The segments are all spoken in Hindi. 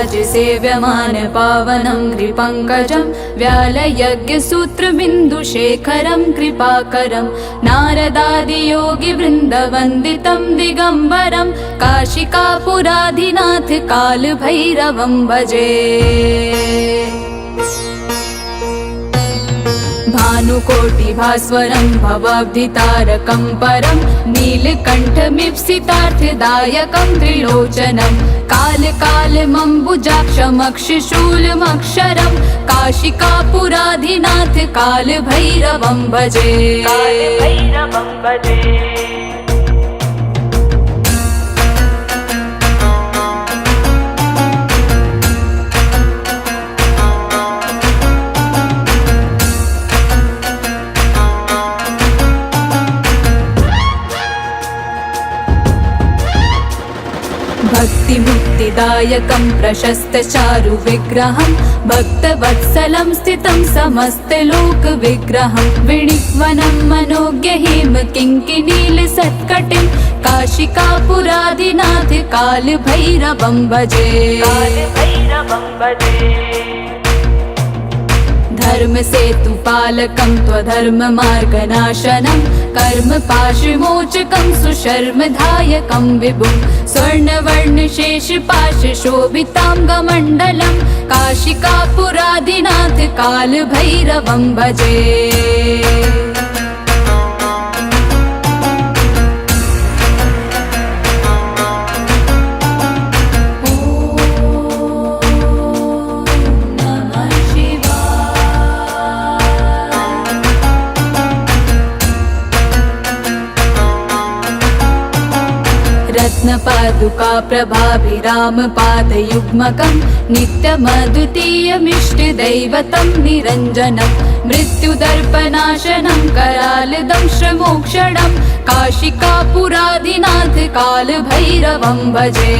देवराज सेव्यमान पावनं कृपङ्कजं व्यालयज्ञसूत्रबिन्दुशेखरं कृपाकरं नारदादियोगिवृन्दवन्दितं दिगम्बरं काशिकापुराधिनाथ कालभैरवं भजे। भानुकोटिभास्वरं भवाब्धितारकं परं नीलकण्ठमीप्सितार्थदायकं त्रिलोचनं कालकालमम्बुजाक्षमक्षशूलमक्षरं काशिकापुराधिनाथ कालभैरवं भजे। भक्तिमुक्तिदायकं प्रशस्तचारुविग्रहं भक्तवत्सलं स्थितं समस्तलोकविग्रहं विणिक्वनं मनोज्ञहिम किङ्किणीलसत्कटिं काशिकापुराधिनाथ कालभैरवं भजे। धर्मसेतुपालकं त्वधर्ममार्गनाशनं कर्मपाशमोचकं सुशर्मधायकं विभुं स्वर्णवर्णशेषपाशशोभिताङ्गमण्डलं काशिकापुराधिनाथ कालभैरवं भजे। रत्नपादुका प्रभाभिरामपादयुग्मकं नित्यमद्वितीयमिष्टदैवतं निरञ्जनं मृत्युदर्पनाशनं करालदंशमोक्षणं काशिकापुराधिनाथ कालभैरवं भजे।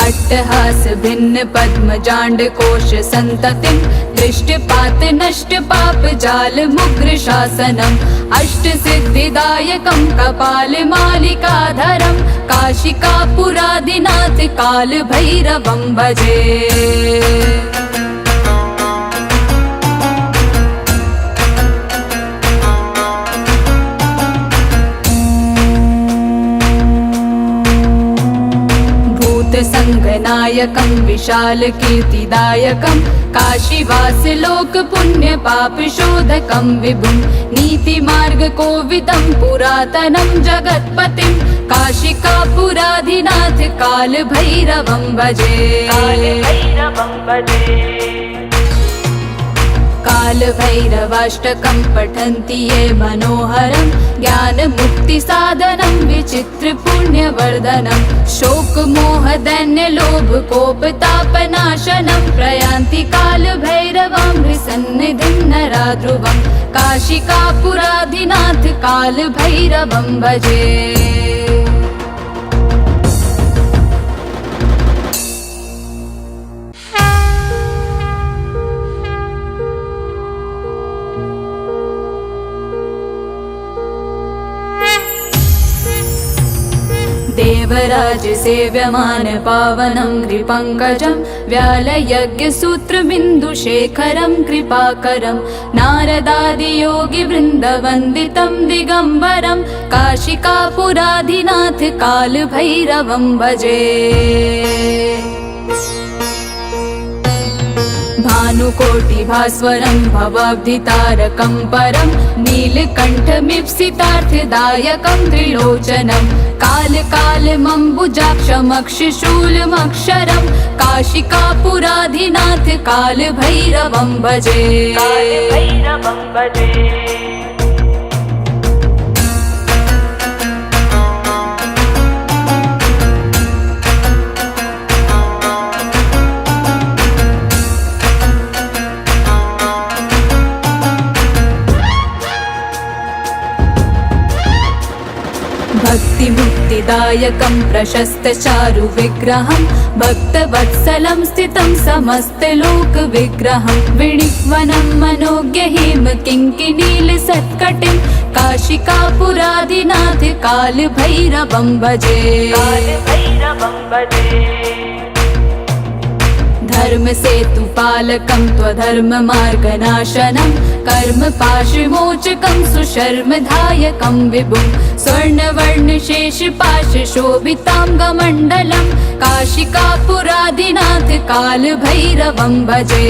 अट्टहास भिन्न पद्मजाण्डकोश सन्ततिं दृष्टपात नष्टपाप जाल मुग्र शासनम् अष्टसिद्धिदायकं कपालमालिकाधरं काशिकापुराधिनाथ कालभैरवं भजे। संगनायकं विशालकीर्तिदायकं काशीवासलोकपुण्यपापशोधकं विभुं नीतिमार्गकोविदं पुरातनं जगत्पतिं काशिकापुराधिनाथ कालभैरवं भजे। कालभैरवाष्टकं पठन्ति ये मनोहरं ज्ञानमुक्तिसाधनं विचित्रपुण्यवर्धनं शोकमोहदैन्यलोभकोपतापनाशनं प्रयान्ति कालभैरवं हृसन्निधिं नराध्रुवं काशिकापुराधिनाथ कालभैरवं भजे। देवराज सेव्यमान पावनं कृपङ्कजं व्यालयज्ञसूत्रबिन्दुशेखरं कृपाकरं नारदादियोगिवृन्दवन्दितं दिगम्बरं काशिकापुराधिनाथ कालभैरवं भजे। भानुकोटिभास्वरं भवाब्धितारकं परं नीलकण्ठमीप्सितार्थदायकं त्रिलोचनं कालकालमम्बुजाक्षमक्षशूलमक्षरं काशिकापुराधिनाथ कालभैरवं भजे। सिद्धिदायकं प्रशस्तचारुविग्रहं भक्तवत्सलं स्थितं समस्तलोकविग्रहं विणिक्वनं मनोज्ञहिम किङ्किणीलसत्कटिं काशिकापुरादिनाथ कालभैरवं भजे। धर्मसेतुपालकं त्वधर्ममार्गनाशनं कर्मपाशमोचकं सुशर्मदायकं विभुं स्वर्णवर्णशेषपाशशोभिताङ्गमण्डलं काशिकापुरादिनाथ कालभैरवं भजे।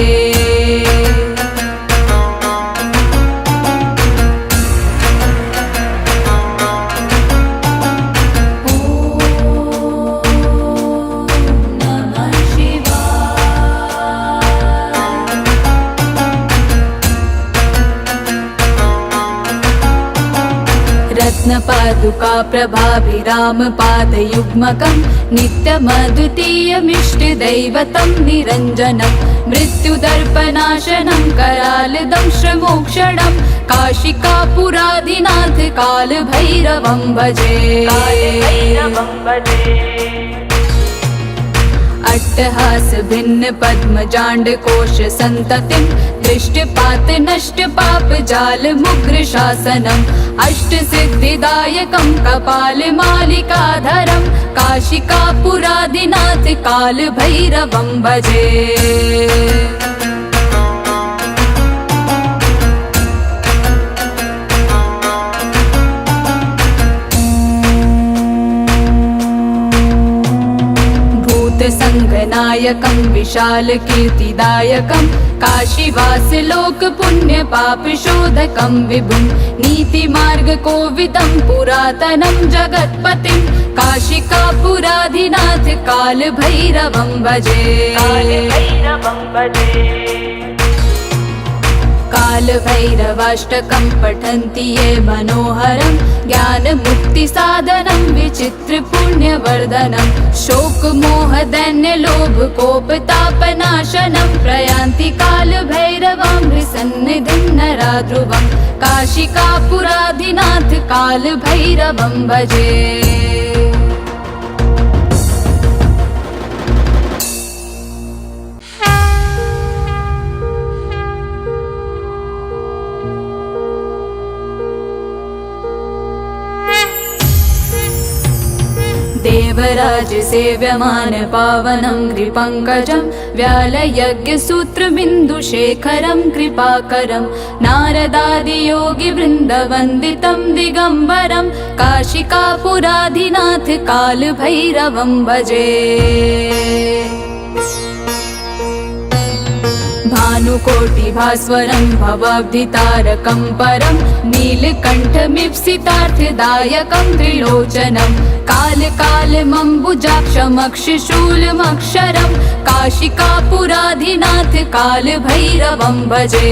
रत्नपादुका प्रभाभिरामपादयुग्मकं नित्यमद्वितीयमिष्टदैवतं निरञ्जनं मृत्युदर्पनाशनं करालदंशमोक्षणं काशिकापुरादिनाथ कालभैरवं भजे। अट्टहास भिन्न पद्मजाण्डकोश सन्ततिं दृष्टपात नष्ट पाप जाल मुग्र शासनम् अष्टसिद्धिदायकं कपालमालिकाधरं काशिकापुरादिनाथ कालभैरवं भजे। संगनायकं विशालकीर्तिदायकं काशीवासलोकपुण्यपापशोधकं विभुं नीतिमार्गकोविदं पुरातनं जगत्पतिं काशिकापुरादिनाथ कालभैरवं भजे। कालभैरवाष्टकं पठन्ति ये मनोहरं ज्ञानमुक्तिसाधनं विचित्रपुण्यवर्धनं शोकमोहदैन्यलोभकोपतापनाशनं प्रयान्ति कालभैरवं सन्निधिं नरा ध्रुवं काशिकापुरादिनाथ कालभैरवं भजे। देवराज सेव्यमान पावनं कृपङ्कजं व्यालयज्ञसूत्रबिन्दुशेखरं कृपाकरं नारदादियोगिवृन्दवन्दितं दिगम्बरं काशिकापुरादिनाथ कालभैरवं भजे। भानुकोटिभास्वरं भवाब्धितारकं परं नीलकण्ठमीप्सितार्थदायकं त्रिलोचनं कालकालमम्बुजाक्षमक्षशूलमक्षरं काशिकापुरादिनाथ कालभैरवं भजे।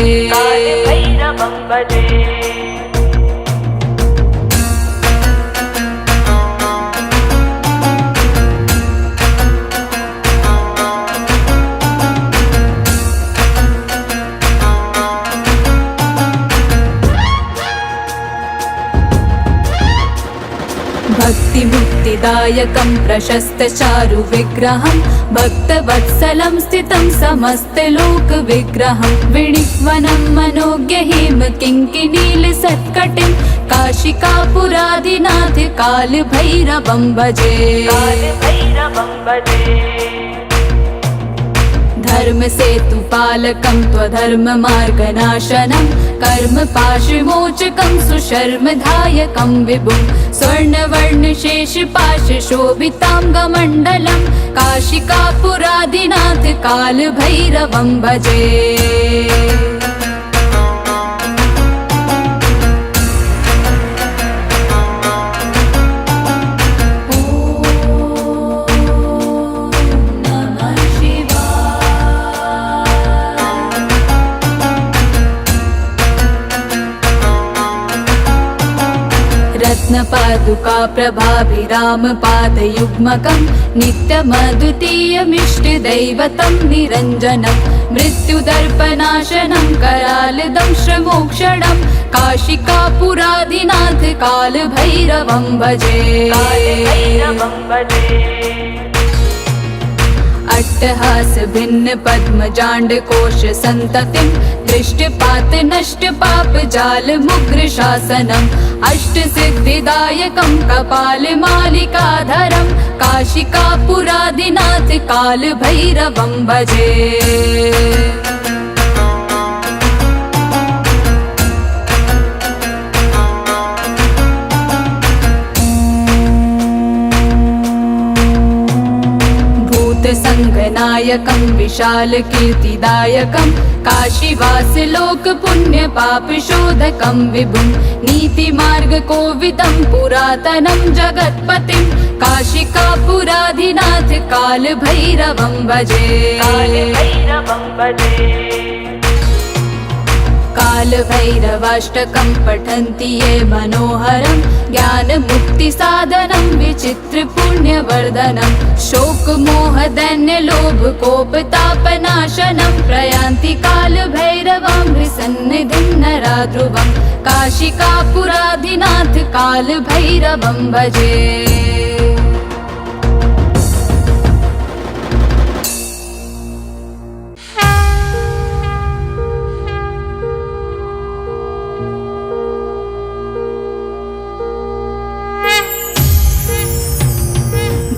भक्तिमुक्तिदायकं प्रशस्तचारुविग्रहं भक्तवत्सलं स्थितं समस्तलोकविग्रहं विणिक्वनं मनोज्ञहिम किङ्किणीलसत्कटिं काशिकापुरादिनाथ कालभैरवं भजे। धर्मसेतुपालकं त्वधर्ममार्गनाशनं कर्मपाशमोचकं सुशर्मदायकं विभुं स्वर्णवर्णशेषपाशशोभिताङ्गमण्डलं काशिकापुरादिनाथ कालभैरवं भजे। रत्नपादुका प्रभाभिरामपादयुग्मकं नित्यमद्वितीयमिष्टदैवतं निरञ्जनं मृत्युदर्पनाशनं करालदंशमोक्षणं काशिकापुरादिनाथ कालभैरवं भजे। अट्टहास भिन्न पद्मजाण्ड कोश संततिं दृष्टपात नष्ट पाप जाल मुग्र शासनम् अष्ट सिद्धिदायकं कपाल मालिकाधरं काशिकापुरादिनाथ काल भैरवं भजे। संगनायकं विशाल कीर्तिदायकं काशीवास लोक पुण्य पाप शोधकं विभुं नीतिमार्ग कोविदं पुरातनं जगत्पतिं काशिकापुराधिनाथ काल भैरवं भजे। काल भैरवाष्टकं पठन्ति ये मनोहरं ज्ञान मुक्ति साधनं विचित्र पुण्यवर्धनं शोक मोह दैन्य लोभ कोप तापनाशनं प्रयान्ति काल भैरवं सन्निधिं नरा ध्रुवं काशिकापुराधिनाथ काल भैरवं भजे।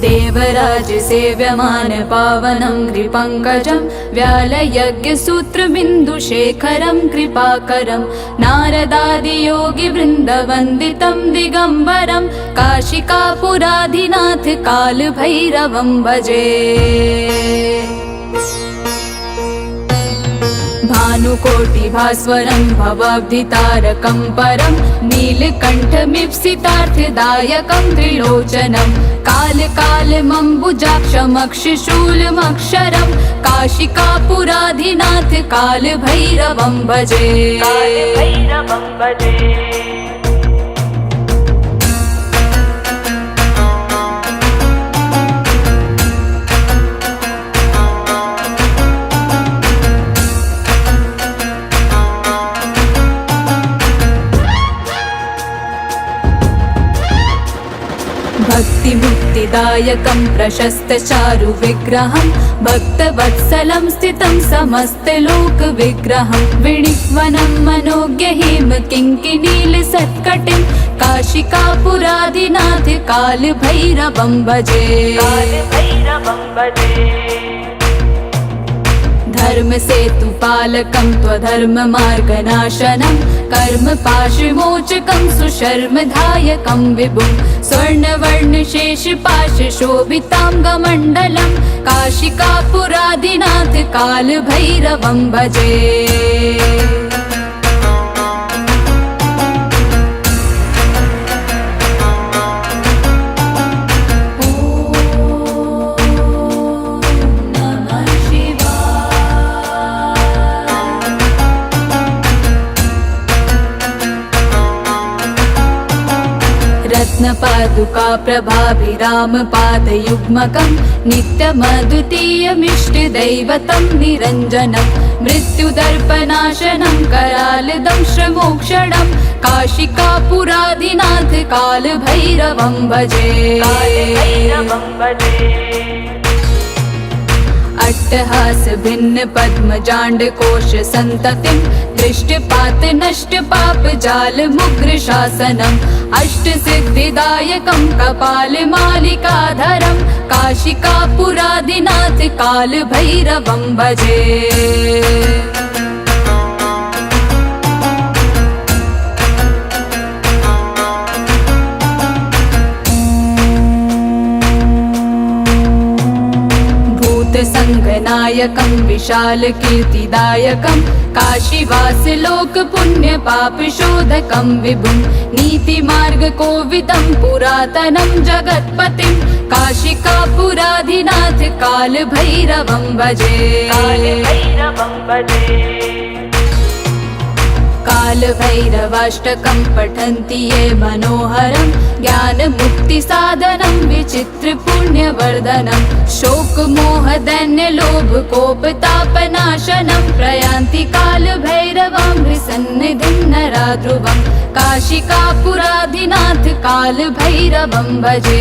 देवराज सेव्यमान पावनं कृपङ्कजं व्यालयज्ञसूत्रबिन्दुशेखरं कृपाकरं नारदादियोगिवृन्दवन्दितं दिगम्बरं काशिकापुराधिनाथ कालभैरवं भजे। भानुकोटिभास्वरं भवाब्धितारकं परं नीलकण्ठमीप्सितार्थदायकं त्रिलोचनं कालकालमम्बुजाक्षमक्षशूलमक्षरं काशिकापुराधिनाथ कालभैरवं भजे। भक्तिमुक्तिदायकं प्रशस्तचारु विग्रहं भक्तवत्सलं स्थितं समस्तलोकविग्रहं विणिक्वनं मनोज्ञहिम किङ्किणीलसत्कटिं काशिकापुराधिनाथ कालभैरवं भजे। धर्म सेतुपालकं त्वधर्ममार्गनाशनं कर्मपाशमोचकं सुशर्मधायकं विभुं स्वर्णवर्णशेषपाशशोभिताङ्गमण्डलं काशिकापुराधिनाथ कालभैरवं भजे। रत्नपादुका प्रभाभिरामपादयुग्मकं नित्यमद्वितीयमिष्टदैवतं निरञ्जनं मृत्युदर्पनाशनं करालदंशमोक्षणं काशिकापुराधिनाथ कालभैरवं भजे। अट्टहास भिन्न पद्मजाण्ड कोश संततिं दृष्टपात नष्ट पाप जाल मुग्र शासनम् अष्ट सिद्धिदायकं कपाल मालिकाधरं काशिकापुराधिनाथ काल भैरवं भजे। संगनायकं विशाल कीर्तिदायकं काशीवास लोक पुण्य पाप शोधकं विभुं नीतिमार्ग कोविदं पुरातनं जगत्पतिं काशिकापुराधिनाथ काल भैरवं भजे। काल भैरवाष्टकं पठन्ति ये मनोहरं ज्ञान मुक्ति साधनं विचित्र पुण्यवर्धनं शोक मोह दैन्य लोभ कोप तापनाशनं प्रयान्ति काल भैरवं हृसन्निधिं नराध्रुवं काशिकापुराधिनाथ काल भैरवं भजे।